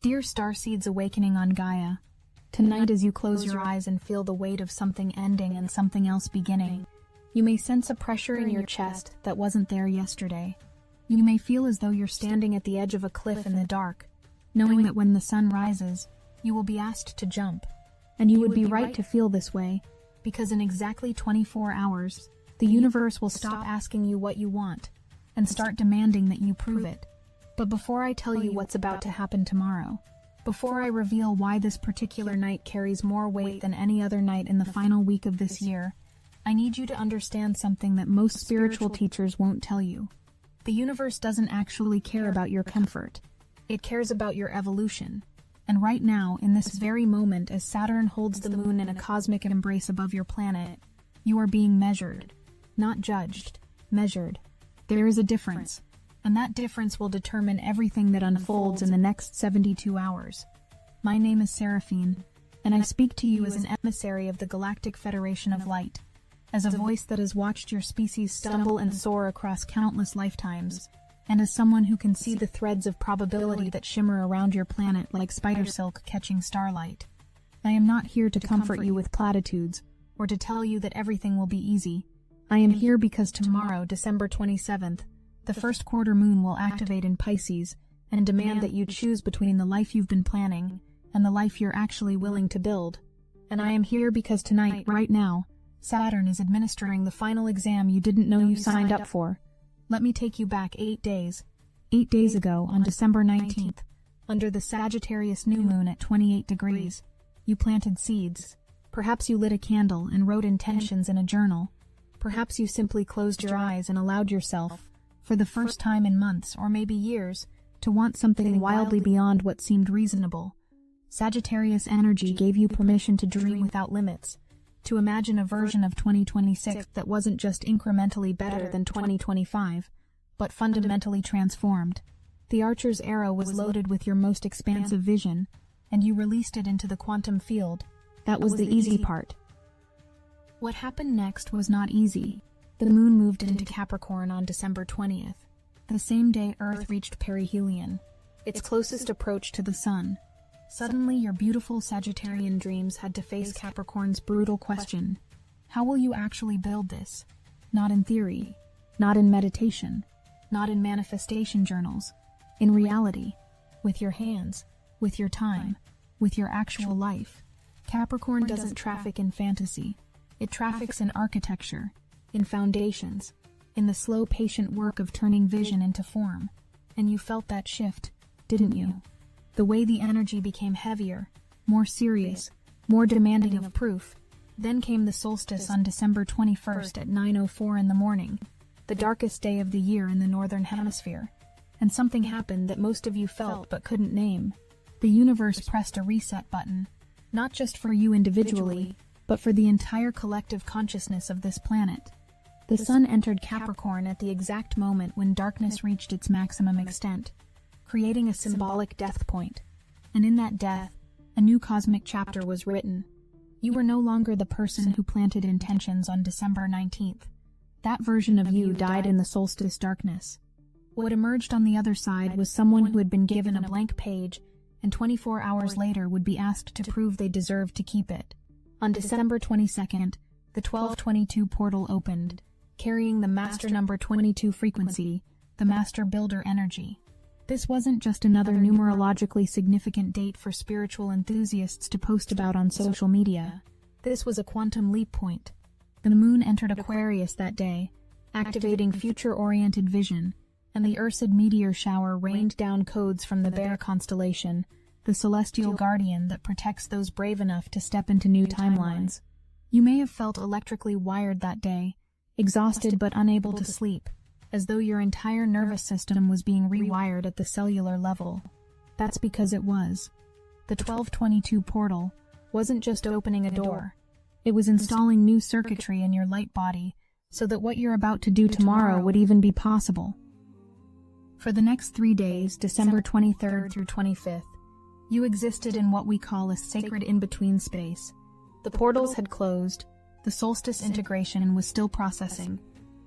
Dear starseeds awakening on Gaia, tonight as you close your eyes and feel the weight of something ending and something else beginning, you may sense a pressure in your chest that wasn't there yesterday. You may feel as though you're standing at the edge of a cliff in the dark, knowing that when the sun rises, you will be asked to jump. And you would be right to feel this way, because in exactly 24 hours, the universe will stop asking you what you want and start demanding that you prove it. But before I tell you what's about to happen tomorrow, before I reveal why this particular night carries more weight than any other night in the final week of this year, I need you to understand something that most spiritual teachers won't tell you. The universe doesn't actually care about your comfort. It cares about your evolution. And right now, in this very moment, as Saturn holds the moon in a cosmic embrace above your planet, you are being measured. Not judged, measured. There is a difference. And that difference will determine everything that unfolds in the next 72 hours. My name is Seraphine, and I speak to you as an emissary of the Galactic Federation of Light, as a voice that has watched your species stumble and soar across countless lifetimes, and as someone who can see the threads of probability that shimmer around your planet like spider silk catching starlight. I am not here to comfort you with platitudes, or to tell you that everything will be easy. I am here because tomorrow, December 27th, the first quarter moon will activate in Pisces and demand that you choose between the life you've been planning and the life you're actually willing to build. And I am here because tonight, right now, Saturn is administering the final exam you didn't know you signed up for. Let me take you back 8 days. 8 days ago, on December 19th, under the Sagittarius new moon at 28 degrees, you planted seeds. Perhaps you lit a candle and wrote intentions in a journal. Perhaps you simply closed your eyes and allowed yourself, for the first time in months or maybe years, to want something wildly beyond what seemed reasonable. Sagittarius energy gave you permission to dream without limits, to imagine a version of 2026 that wasn't just incrementally better than 2025, but fundamentally transformed. The Archer's arrow was loaded with your most expansive vision, and you released it into the quantum field. That was the easy part. What happened next was not easy. The moon moved into Capricorn on December 20th, the same day Earth reached perihelion, its closest approach to the sun. Suddenly, your beautiful Sagittarian dreams had to face Capricorn's brutal question. How will you actually build this? Not in theory, not in meditation, not in manifestation journals. In reality, with your hands, with your time, with your actual life. Capricorn doesn't traffic in fantasy. It traffics in architecture, in foundations, in the slow, patient work of turning vision into form. And you felt that shift, didn't you? The way the energy became heavier, more serious, more demanding of proof. Then came the solstice on December 21st at 9:04 in the morning, the darkest day of the year in the Northern Hemisphere. And something happened that most of you felt but couldn't name. The universe pressed a reset button, not just for you individually, but for the entire collective consciousness of this planet. The sun entered Capricorn at the exact moment when darkness reached its maximum extent, creating a symbolic death point. And in that death, a new cosmic chapter was written. You were no longer the person who planted intentions on December 19th. That version of you died in the solstice darkness. What emerged on the other side was someone who had been given a blank page and 24 hours later would be asked to prove they deserved to keep it. On December 22nd, the 1222 portal opened, carrying the master number 22 frequency, the master builder energy. This wasn't just another numerologically significant date for spiritual enthusiasts to post about on social media. This was a quantum leap point. The moon entered Aquarius that day, activating future-oriented vision, and the Ursid meteor shower rained down codes from the Bear constellation, the celestial guardian that protects those brave enough to step into new timelines. You may have felt electrically wired that day, exhausted but unable to sleep, as though your entire nervous system was being rewired at the cellular level. That's because it was. The 1222 portal wasn't just opening a door. It was installing new circuitry in your light body so that what you're about to do tomorrow would even be possible. For the next 3 days, December 23rd through 25th, you existed in what we call a sacred in-between space. The portals had closed, the solstice integration was still processing,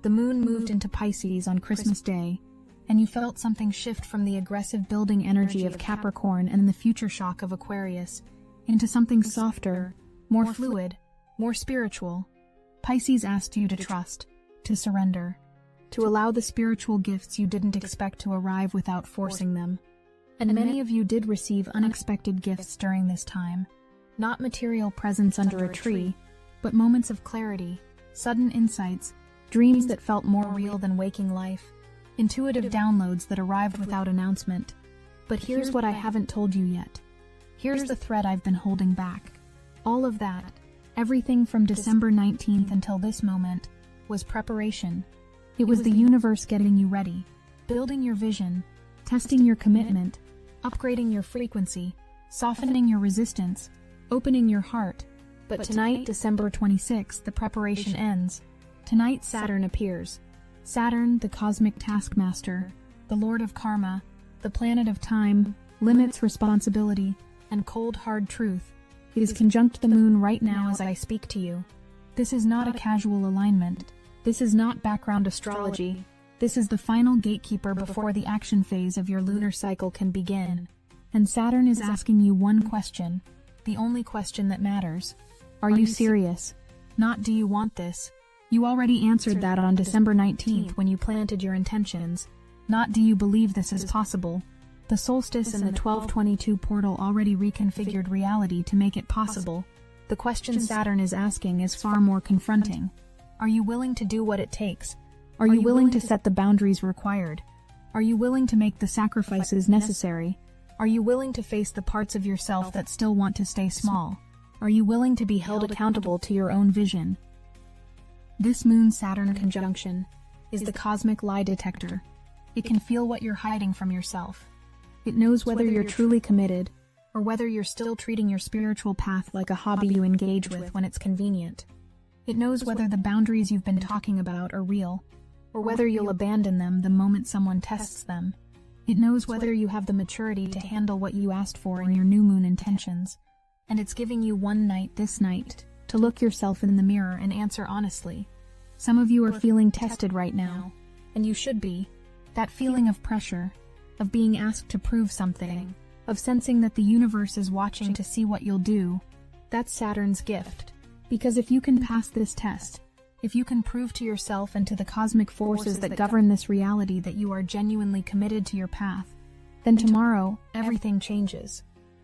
the moon moved into Pisces on Christmas Day, and you felt something shift from the aggressive building energy of Capricorn and the future shock of Aquarius into something softer, more fluid, more spiritual. Pisces asked you to trust, to surrender, to allow the spiritual gifts you didn't expect to arrive without forcing them. And many of you did receive unexpected gifts during this time. Not material presents under a tree, but moments of clarity, sudden insights, dreams that felt more real than waking life, intuitive downloads that arrived without announcement. But here's what I haven't told you yet. Here's the thread I've been holding back. All of that, everything from December 19th until this moment, was preparation. It was the universe getting you ready, building your vision, testing your commitment, upgrading your frequency, softening your resistance, opening your heart. But tonight, December 26th, the preparation ends. Tonight, Saturn appears. Saturn, the cosmic taskmaster, the lord of karma, the planet of time, limits, responsibility, and cold, hard truth. It is conjunct the moon right now as I speak to you. This is not a casual alignment. This is not background astrology. This is the final gatekeeper before the action phase of your lunar cycle can begin. And Saturn is asking you one question, the only question that matters. Are you serious? Not do you want this? You already answered that on December 19th when you planted your intentions. Not do you believe this is possible? The solstice and the 1222 portal already reconfigured reality to make it possible. The question Saturn is asking is far more confronting. Are you willing to do what it takes? Are you willing to set the boundaries required? Are you willing to make the sacrifices necessary? Are you willing to face the parts of yourself that still want to stay small? Are you willing to be held accountable to your own vision? This Moon-Saturn conjunction is the cosmic lie detector. It can feel what you're hiding from yourself. It knows whether you're truly committed, or whether you're still treating your spiritual path like a hobby you engage with when it's convenient. It knows whether the boundaries you've been talking about are real, or whether you'll abandon them the moment someone tests them. It knows whether you have the maturity to handle what you asked for in your new moon intentions. And it's giving you one night this night to look yourself in the mirror and answer honestly. Some of you are feeling tested right now, and you should be. That feeling of pressure, of being asked to prove something, of sensing that the universe is watching to see what you'll do, that's Saturn's gift. Because if you can pass this test, if you can prove to yourself and to the cosmic forces that govern this reality that you are genuinely committed to your path, then tomorrow, everything changes.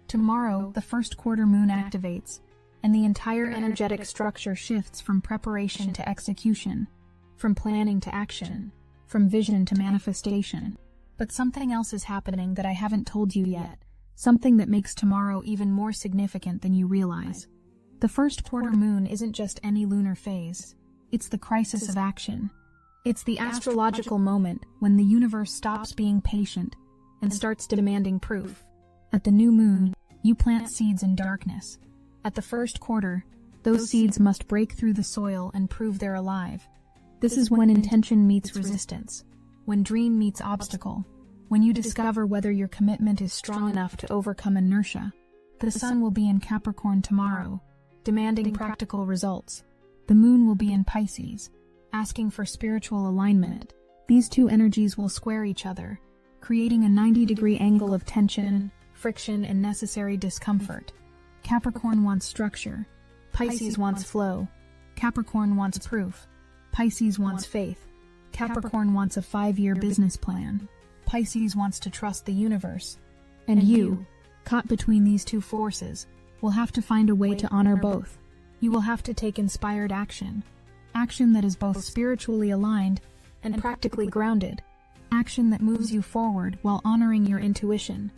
Tomorrow, the first quarter moon activates, and the entire energetic structure shifts from preparation to execution, from planning to action, from vision to manifestation. But something else is happening that I haven't told you yet, something that makes tomorrow even more significant than you realize. The first quarter moon isn't just any lunar phase. It's the crisis of action. It's the astrological moment when the universe stops being patient and starts demanding proof. At the new moon, you plant seeds in darkness. At the first quarter, those seeds must break through the soil and prove they're alive. This is when intention meets resistance, when dream meets obstacle, when you discover whether your commitment is strong enough to overcome inertia. The sun will be in Capricorn tomorrow, demanding practical results. The moon will be in Pisces, asking for spiritual alignment. These two energies will square each other, creating a 90-degree angle of tension, friction, and necessary discomfort. Capricorn wants structure. Pisces wants flow. Capricorn wants proof. Pisces wants faith. Capricorn wants a 5-year business plan. Pisces wants to trust the universe. And you, caught between these two forces, will have to find a way to honor both. You will have to take inspired action. Action that is both spiritually aligned and practically grounded. Action that moves you forward while honoring your intuition.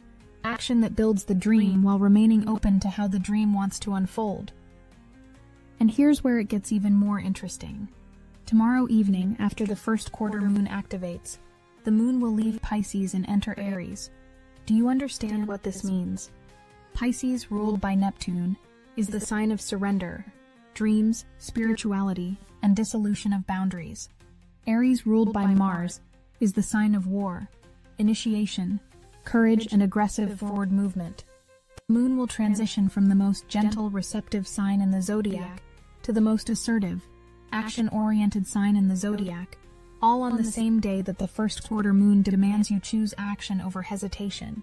Action that builds the dream while remaining open to how the dream wants to unfold. And here's where it gets even more interesting. Tomorrow evening, after the first quarter moon activates, the moon will leave Pisces and enter Aries. Do you understand what this means? Pisces, ruled by Neptune, is the sign of surrender, dreams, spirituality, and dissolution of boundaries. Aries, ruled by Mars, is the sign of war, initiation, courage, and aggressive forward movement. The moon will transition from the most gentle, receptive sign in the zodiac to the most assertive, action-oriented sign in the zodiac, all on the same day that the first quarter moon demands you choose action over hesitation.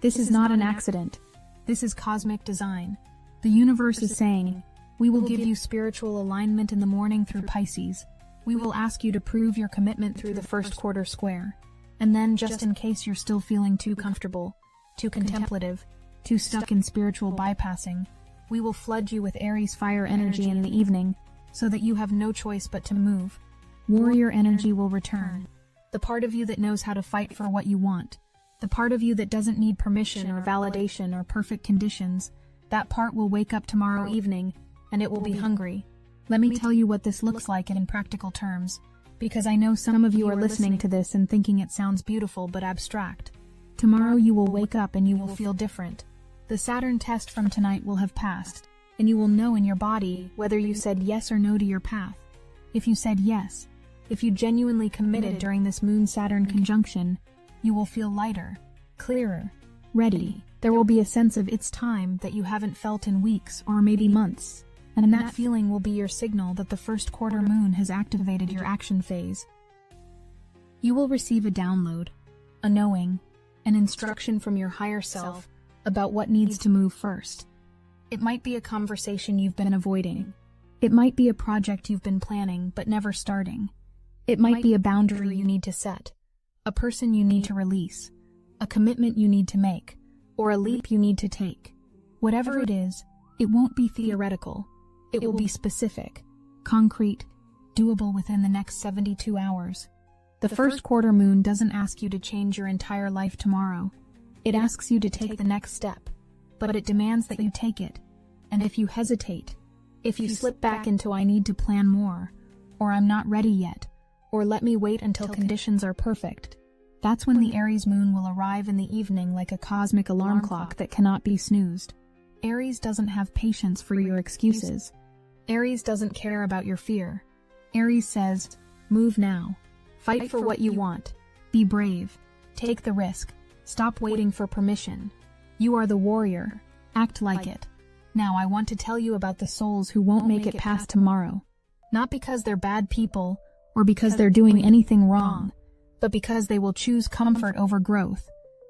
This is not an accident. This is cosmic design. The universe is saying, we will give you spiritual alignment in the morning through Pisces. We will ask you to prove your commitment through the first quarter square. And then, just in case you're still feeling too comfortable, too contemplative, too stuck in spiritual bypassing, we will flood you with Aries fire energy in the evening, so that you have no choice but to move. Warrior energy will return. The part of you that knows how to fight for what you want. The part of you that doesn't need permission or validation or perfect conditions. That part will wake up tomorrow evening, and it will be hungry. Let me tell you what this looks like in practical terms, because I know some of you are listening to this and thinking it sounds beautiful but abstract. Tomorrow you will wake up and you will feel different. The Saturn test from tonight will have passed, and you will know in your body whether you said yes or no to your path. If you said yes, if you genuinely committed during this Moon-Saturn conjunction, you will feel lighter, clearer, ready. There will be a sense of it's time that you haven't felt in weeks or maybe months, and that feeling will be your signal that the first quarter moon has activated your action phase. You will receive a download, a knowing, an instruction from your higher self about what needs to move first. It might be a conversation you've been avoiding. It might be a project you've been planning but never starting. It might be a boundary you need to set, a person you need to release, a commitment you need to make, or a leap you need to take. Whatever it is, it won't be theoretical. It will be specific, concrete, doable within the next 72 hours. The first quarter moon doesn't ask you to change your entire life tomorrow. It asks you to take the next step, but it demands that you take it. And if you hesitate, if you slip back into I need to plan more, or I'm not ready yet, or let me wait until conditions are perfect, that's when the Aries moon will arrive in the evening like a cosmic alarm clock that cannot be snoozed. Aries doesn't have patience for your excuses. Aries doesn't care about your fear. Aries says, move now. Fight for what you want. Be brave. Take the risk. Stop waiting for permission. You are the warrior. Act like it. Now I want to tell you about the souls who won't make it past tomorrow. Not because they're bad people, or because they're doing anything wrong, but because they will choose comfort over growth.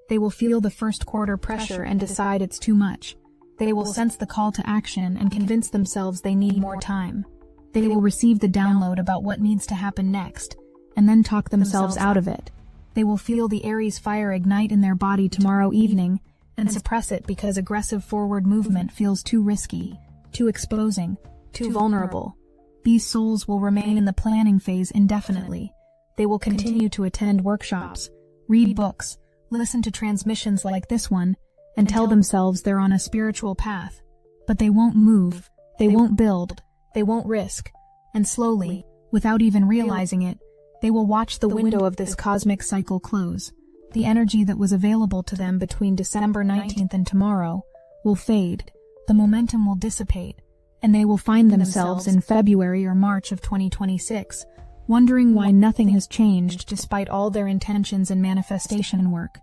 They will feel the first quarter pressure and decide it's too much. They will sense the call to action and convince themselves they need more time. They will receive the download about what needs to happen next, and then talk themselves out of it. They will feel the Aries fire ignite in their body tomorrow evening and suppress it because aggressive forward movement feels too risky, too exposing, too vulnerable. These souls will remain in the planning phase indefinitely. They will continue to attend workshops, read books, listen to transmissions like this one, and tell themselves they're on a spiritual path. But they won't move, they won't build, they won't risk, and slowly, without even realizing it, they will watch the window of this cosmic cycle close. The energy that was available to them between December 19th and tomorrow will fade, the momentum will dissipate, and they will find themselves in February or March of 2026, wondering why nothing has changed despite all their intentions and manifestation work.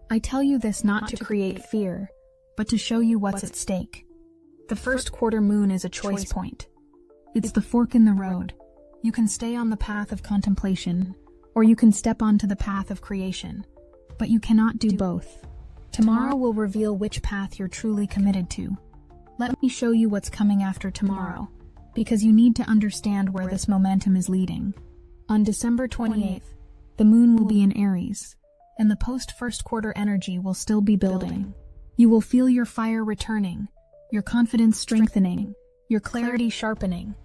I tell you this not to create fear, but to show you what's at stake. The first quarter moon is a choice point. It's the fork in the road. You can stay on the path of contemplation, or you can step onto the path of creation, but you cannot do both. Tomorrow will reveal which path you're truly committed to. Let me show you what's coming after tomorrow, because you need to understand where this momentum is leading. On December 28th, the moon will be in Aries, and the post-first quarter energy will still be building. You will feel your fire returning, your confidence strengthening, your clarity sharpening.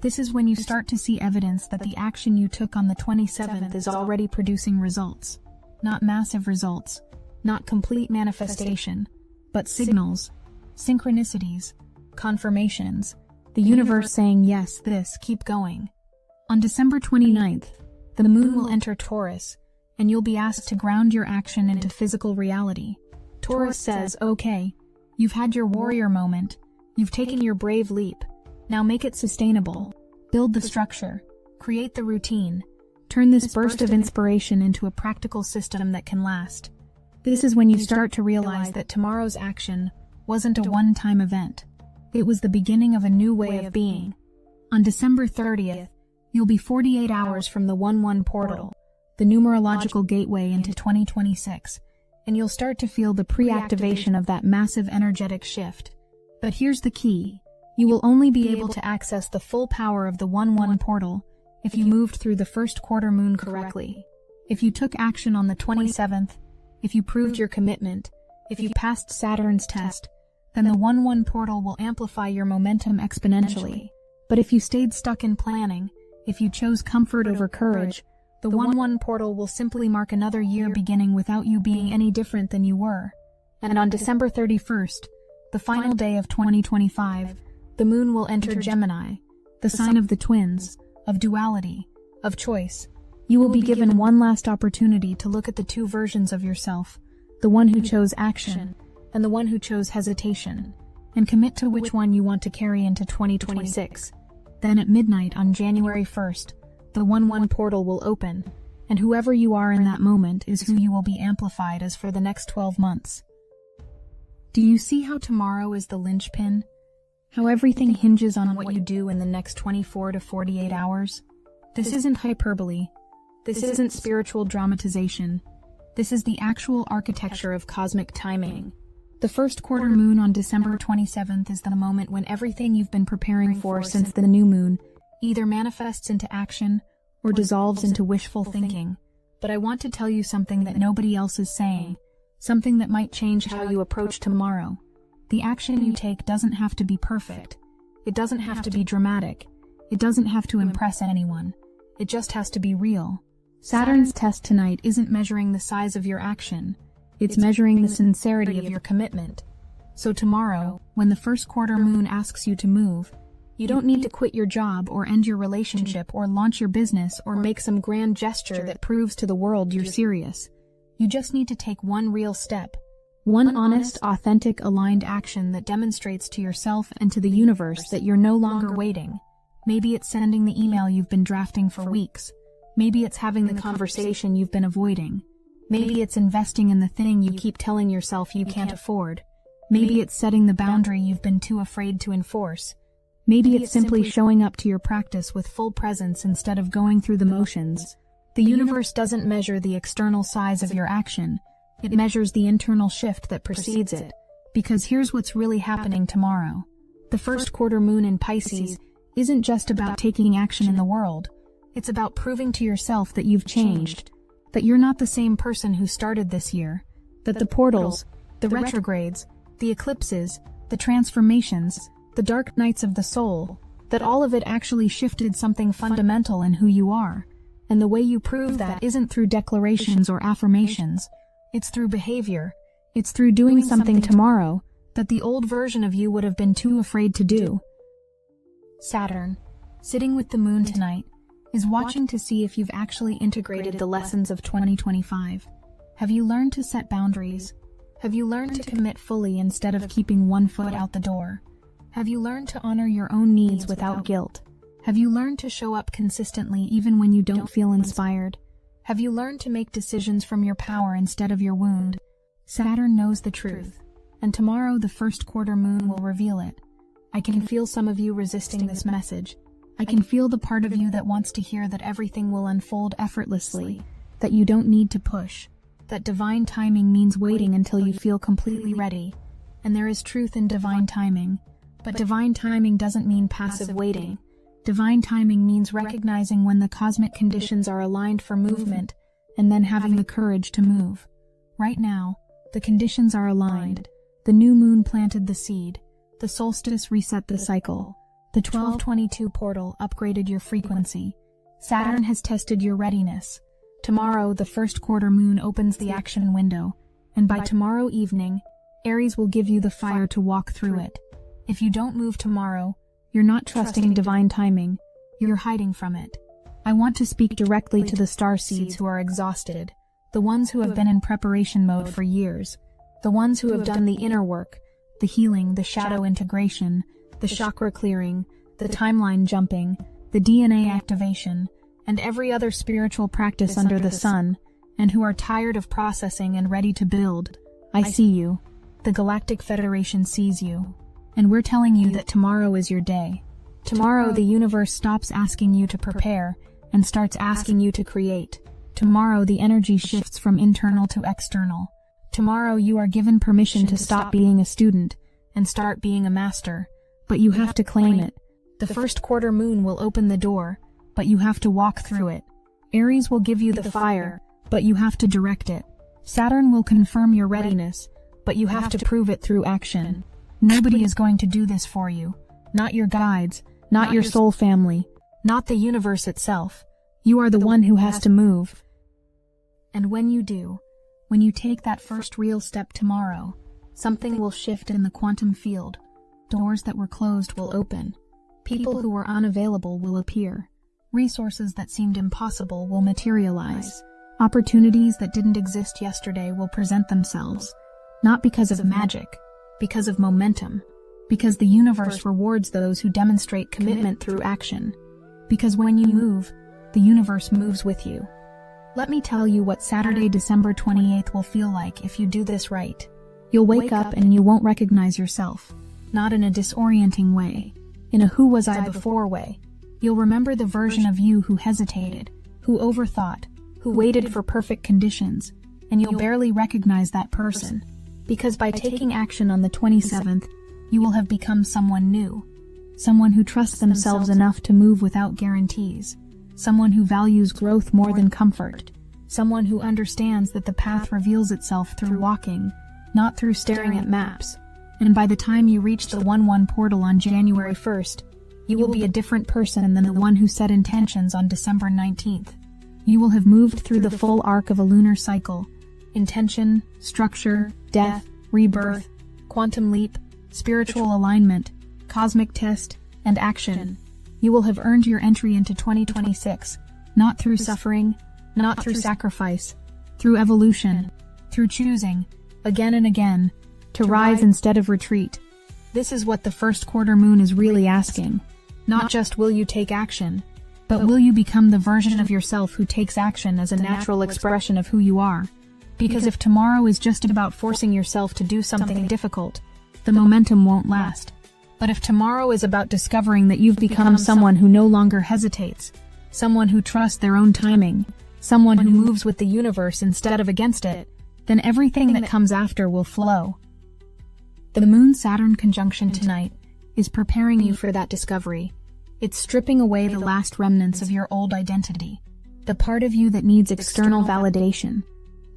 This is when you start to see evidence that the action you took on the 27th is already producing results. Not massive results, not complete manifestation, but signals, synchronicities, confirmations, the universe saying yes, keep going. On December 29th, the moon will enter Taurus, and you'll be asked to ground your action into physical reality. Taurus says, okay, you've had your warrior moment, you've taken your brave leap, now make it sustainable. Build the structure, create the routine, turn this burst of inspiration into a practical system that can last. This is when you start to realize that tomorrow's action wasn't a one-time event. It was the beginning of a new way of being. On December 30th, You'll be 48 hours from the 1-1 portal, the numerological gateway into 2026, and you'll start to feel the pre-activation of that massive energetic shift. But here's the key. You will only be able to access the full power of the 1-1 portal if you moved through the first quarter moon correctly. If you took action on the 27th, if you proved your commitment, if you passed Saturn's test, then the 1-1 portal will amplify your momentum exponentially. But if you stayed stuck in planning, if you chose comfort over courage, the 1-1 portal will simply mark another year beginning without you being any different than you were. And on December 31st, the final day of 2025, the moon will enter Gemini, the sign of the twins, of duality, of choice. You will be given one last opportunity to look at the two versions of yourself, the one who chose action and the one who chose hesitation, and commit to which one you want to carry into 2026. Then at midnight on January 1st, the 1-1 portal will open, and whoever you are in that moment is who you will be amplified as for the next 12 months. Do you see how tomorrow is the linchpin? How everything hinges on what you do in the next 24 to 48 hours? This isn't hyperbole. This isn't spiritual dramatization. This is the actual architecture of cosmic timing. The first quarter moon on December 27th is the moment when everything you've been preparing for since the new moon either manifests into action or dissolves into wishful thinking. But I want to tell you something that nobody else is saying, something that might change how you approach tomorrow. The action you take doesn't have to be perfect. It doesn't have to be dramatic. It doesn't have to impress anyone. It just has to be real. Saturn's test tonight isn't measuring the size of your action. It's measuring the sincerity of your commitment. So tomorrow, when the first quarter moon asks you to move, you don't need to quit your job or end your relationship or launch your business or make some grand gesture that proves to the world you're serious. You just need to take one real step. One honest, authentic, aligned action that demonstrates to yourself and to the universe that you're no longer waiting. Maybe it's sending the email you've been drafting for weeks. Maybe it's having the conversation you've been avoiding. Maybe it's investing in the thing you keep telling yourself you can't afford. Maybe it's setting the boundary you've been too afraid to enforce. Maybe it's simply showing up to your practice with full presence instead of going through the motions. The universe doesn't measure the external size of your action. It measures the internal shift that precedes it. Because here's what's really happening tomorrow. The first quarter moon in Pisces isn't just about taking action in the world. It's about proving to yourself that you've changed. That you're not the same person who started this year. That the portals, the retrogrades, the eclipses, the transformations, the dark nights of the soul, that all of it actually shifted something fundamental in who you are. And the way you prove that isn't through declarations or affirmations. It's through behavior. It's through doing something tomorrow that the old version of you would have been too afraid to do. Saturn, sitting with the moon tonight, is watching to see if you've actually integrated the lessons of 2025. Have you learned to set boundaries? Have you learned to commit fully instead of keeping one foot out the door? Have you learned to honor your own needs without guilt? Have you learned to show up consistently even when you don't feel inspired? Have you learned to make decisions from your power instead of your wound? Saturn knows the truth, and tomorrow the first quarter moon will reveal it. I can feel some of you resisting this message. I can feel the part of you that wants to hear that everything will unfold effortlessly, that you don't need to push, that divine timing means waiting until you feel completely ready. And there is truth in divine timing, but divine timing doesn't mean passive waiting. Divine timing means recognizing when the cosmic conditions are aligned for movement, and then having the courage to move. Right now, the conditions are aligned. The new moon planted the seed. The solstice reset the cycle. The 1222 portal upgraded your frequency. Saturn has tested your readiness. Tomorrow, the first quarter moon opens the action window, and by tomorrow evening, Aries will give you the fire to walk through it. If you don't move tomorrow, you're not trusting divine timing, you're hiding from it. I want to speak directly to the starseeds who are exhausted, the ones who have been in preparation mode for years, the ones who have done the inner work, the healing, the shadow integration, the chakra clearing, the timeline jumping, the DNA activation, and every other spiritual practice under the sun, and who are tired of processing and ready to build. I see you. The Galactic Federation sees you. And we're telling you that tomorrow is your day. Tomorrow, the universe stops asking you to prepare and starts asking you to create. Tomorrow, the energy shifts from internal to external. Tomorrow, you are given permission to stop being a student and start being a master, but you have to claim it. The first quarter moon will open the door, but you have to walk through it. Aries will give you the fire, but you have to direct it. Saturn will confirm your readiness, but you have to prove it through action. Nobody is going to do this for you. Not your guides, not your soul family, not the universe itself. You are the one who has to move. And when you do, when you take that first real step tomorrow, something will shift in the quantum field. Doors that were closed will open. People who were unavailable will appear. Resources that seemed impossible will materialize. Opportunities that didn't exist yesterday will present themselves. Not because of magic, because of momentum. Because the universe rewards those who demonstrate commitment through action. Because when you move, the universe moves with you. Let me tell you what Saturday, December 28th will feel like if you do this right. You'll wake up and you won't recognize yourself. Not in a disorienting way. In a who was I before way. You'll remember the version of you who hesitated, who overthought, who waited for perfect conditions, and you'll barely recognize that person. Because by taking action on the 27th, you will have become someone new. Someone who trusts themselves enough to move without guarantees. Someone who values growth more than comfort. Someone who understands that the path reveals itself through walking, not through staring at maps. And by the time you reach the 1-1 portal on January 1st, you will be a different person than the one who set intentions on December 19th. You will have moved through the full arc of a lunar cycle. Intention, structure, death, rebirth, quantum leap, spiritual alignment, cosmic test, and action. You will have earned your entry into 2026, not through suffering, not through sacrifice, through evolution, through choosing, again and again, to rise instead of retreat. This is what the first quarter moon is really asking. Not just will you take action, but will you become the version of yourself who takes action as a natural expression of who you are? Because if tomorrow is just about forcing yourself to do something difficult, the momentum won't last. But if tomorrow is about discovering that you've become someone who no longer hesitates, someone who trusts their own timing, someone who moves with the universe instead of against it, then everything that comes after will flow. The Moon-Saturn conjunction tonight is preparing you for that discovery. It's stripping away the last remnants of your old identity, the part of you that needs external validation,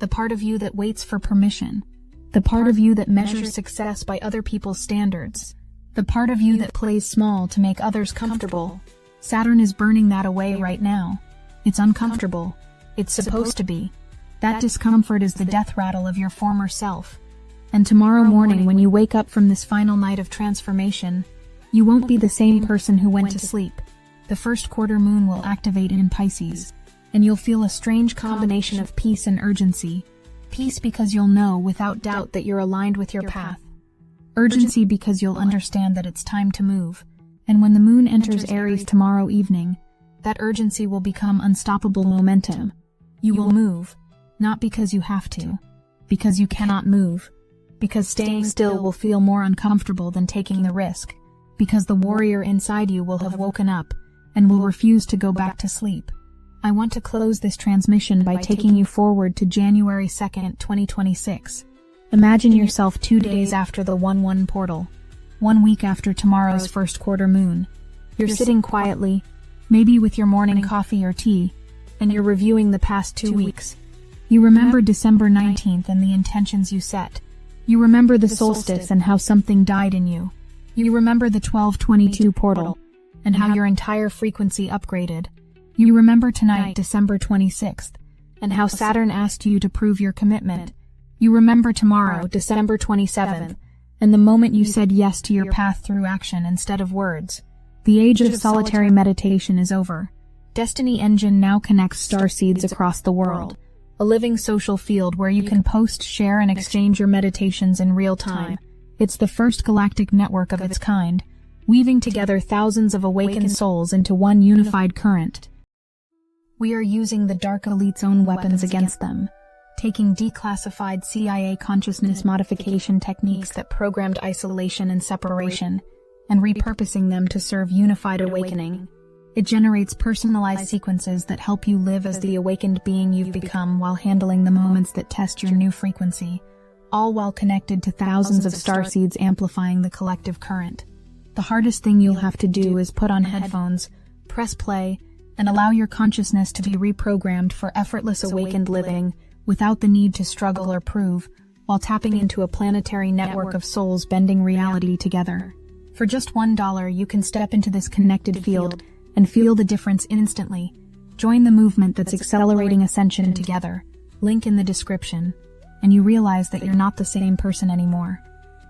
the part of you that waits for permission, the part of you that measures success by other people's standards, the part of you that plays small to make others comfortable. Saturn is burning that away right now. It's uncomfortable. It's supposed to be. That discomfort is the death rattle of your former self. And tomorrow morning, when you wake up from this final night of transformation, you won't be the same person who went to sleep. The first quarter moon will activate in Pisces, and you'll feel a strange combination of peace and urgency. Peace because you'll know without doubt that you're aligned with your path. Urgency because you'll understand that it's time to move. And when the moon enters Aries tomorrow evening, that urgency will become unstoppable momentum. You will move, not because you have to, because you cannot move. Because staying still will feel more uncomfortable than taking the risk. Because the warrior inside you will have woken up and will refuse to go back to sleep. I want to close this transmission by taking you forward to January 2nd, 2026. Imagine yourself 2 days after the 1-1 portal, 1 week after tomorrow's first quarter moon. You're sitting quietly, maybe with your morning coffee or tea, and you're reviewing the past 2 weeks. You remember December 19th and the intentions you set. You remember the solstice and how something died in you. You remember the 12/22 portal and how your entire frequency upgraded. You remember tonight, December 26th, and how Saturn asked you to prove your commitment. You remember tomorrow, December 27th, and the moment you said yes to your path through action instead of words. The age of solitary meditation is over. Destiny Engine now connects starseeds across the world. A living social field where you can post, share, and exchange your meditations in real time. It's the first galactic network of its kind, weaving together thousands of awakened souls into one unified current. We are using the Dark Elite's own weapons against them, taking declassified CIA consciousness modification techniques that programmed isolation and separation, and repurposing them to serve unified awakening. It generates personalized sequences that help you live as the awakened being you've become while handling the moments that test your new frequency, all while connected to thousands of starseeds amplifying the collective current. The hardest thing you'll have to do is put on headphones, press play, and allow your consciousness to be reprogrammed for effortless awakened living without the need to struggle or prove, while tapping into a planetary network of souls bending reality together. For just $1, you can step into this connected field and feel the difference instantly. Join the movement that's accelerating ascension together. Link in the description. And you realize that you're not the same person anymore.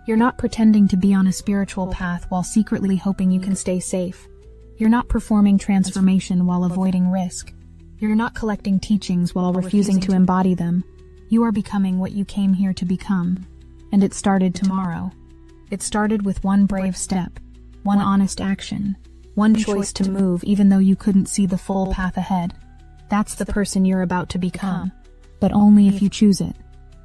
You're not pretending to be on a spiritual path while secretly hoping you can stay safe. You're not performing transformation while avoiding risk. You're not collecting teachings while refusing to embody them. You are becoming what you came here to become. And it started tomorrow. It started with one brave step, one honest action, one choice to move even though you couldn't see the full path ahead. That's the person you're about to become. But only if you choose it.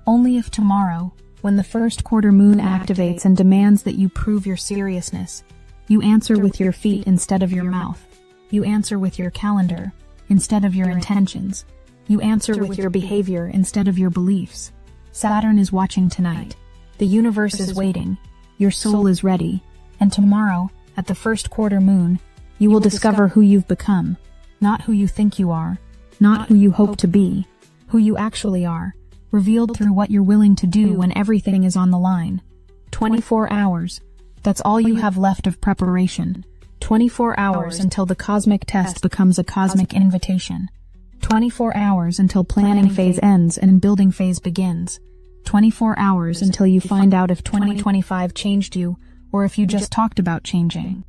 Only if tomorrow, when the first quarter moon activates and demands that you prove your seriousness, you answer with your feet instead of your mouth. You answer with your calendar instead of your intentions. You answer with your behavior instead of your beliefs. Saturn is watching tonight. The universe is waiting. Your soul is ready. And tomorrow, at the first quarter moon, you will discover who you've become. Not who you think you are. Not who you hope to be. Who you actually are. Revealed through what you're willing to do when everything is on the line. 24 hours. That's all you have left of preparation. 24 hours until the cosmic test becomes a cosmic invitation. 24 hours until planning phase ends and building phase begins. 24 hours until you find out if 2025 changed you or if you just talked about changing.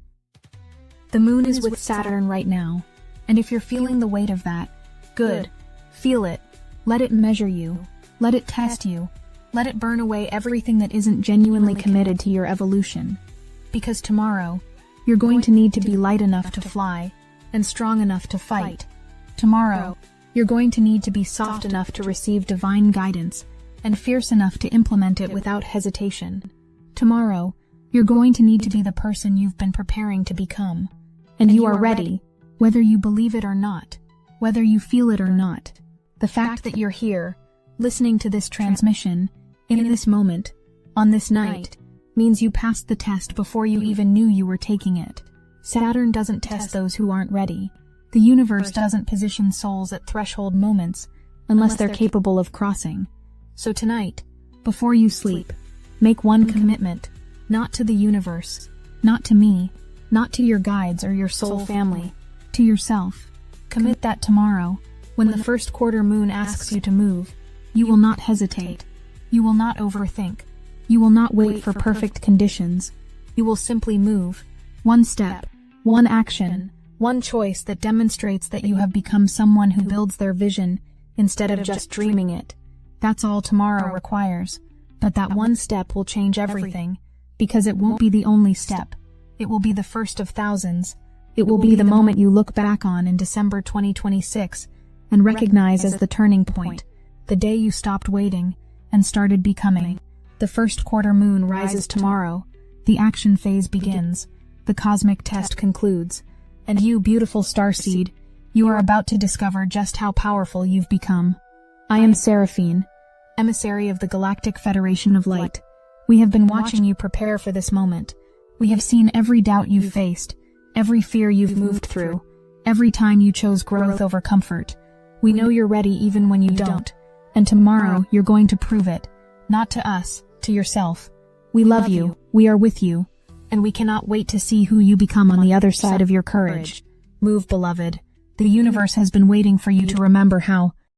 The moon is with Saturn right now, and if you're feeling the weight of that, good. Feel it. Let it measure you. Let it test you. Let it burn away everything that isn't genuinely committed to your evolution. Because tomorrow, you're going to need to be light enough to fly and strong enough to fight. Tomorrow, you're going to need to be soft enough to receive divine guidance and fierce enough to implement it without hesitation. Tomorrow, you're going to need to be the person you've been preparing to become. And you are ready, whether you believe it or not, whether you feel it or not. The fact that you're here, listening to this transmission, in this moment, on this night, means you passed the test before you even knew you were taking it. Saturn doesn't test those who aren't ready. The universe doesn't position souls at threshold moments unless they're capable of crossing. So tonight, before you sleep, make one commitment. Not to the universe, not to me, not to your guides or your soul family, to yourself. Commit that tomorrow, when the first quarter moon asks you to move, you will not hesitate. You will not overthink. You will not wait for perfect conditions. You will simply move. One step, one action, one choice that demonstrates that you have become someone who builds their vision instead of just dreaming it. That's all tomorrow requires. But that one step will change everything. Because it won't be the only step. It will be the first of thousands. It will be the moment you look back on in December 2026 and recognize as the turning point, the day you stopped waiting and started becoming. The first quarter moon rises tomorrow. The action phase begins. The cosmic test concludes. And you, beautiful starseed, you are about to discover just how powerful you've become. I am Seraphine, emissary of the Galactic Federation of Light. We have been watching you prepare for this moment. We have seen every doubt you've faced, every fear you've moved through, every time you chose growth over comfort. We know you're ready even when you don't. And tomorrow, you're going to prove it. Not to us, to yourself. We love you, we are with you, and we cannot wait to see who you become on the other side of your courage. Move, beloved. The universe has been waiting for you to remember how